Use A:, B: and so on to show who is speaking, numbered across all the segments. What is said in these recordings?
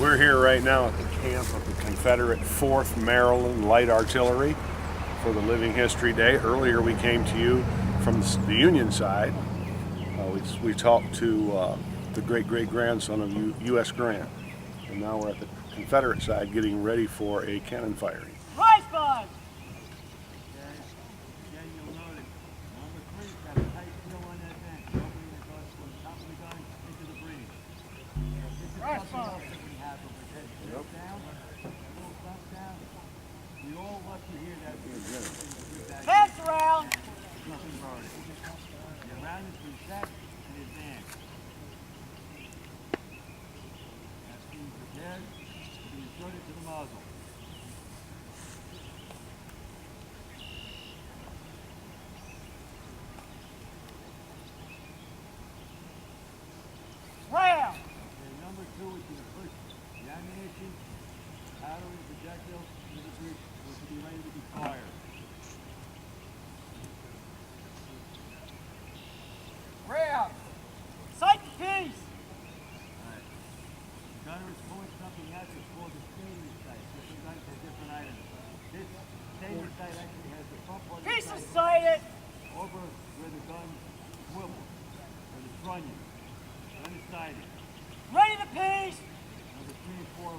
A: We're here right now at the camp of the Confederate 4th Maryland Light Artillery for the Living History Day. Earlier we came to you from the Union side. We talked to the great-great-grandson of U.S. Grant. And now we're at the Confederate side getting ready for a cannon firing.
B: Rise, bud! Pass around!
C: The round is reset and advance. That's being prepared to be inserted to the muzzle.
B: Round!
C: Okay, number 2 is going to push the ammunition, powder, and projectiles into the breech, which will be ready to be fired.
B: Round! Sight the piece!
C: Alright. The gunner is pulling something out that's called a staging sight. Different guns have different items. This staging sight actually has the front part of the
B: Piece is
C: sight
B: sighted!
C: over where the gun swivels, where the trunnion. Gun is sighted.
B: Ready the piece!
C: Number 3 and 4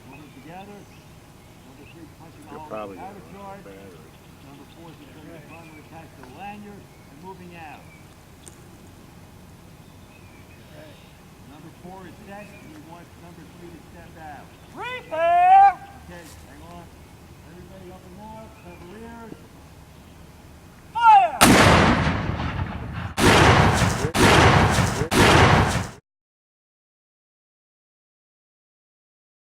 C: moving together. Number 3 punching a hole in
A: Probably
C: the powder charge. Number 4 is inserting the gun attached to the lanyard and moving out. Number 4 is set, and we want number 3 to step out.
B: Repair!
C: Okay, hang on. Everybody up and out, cover ears.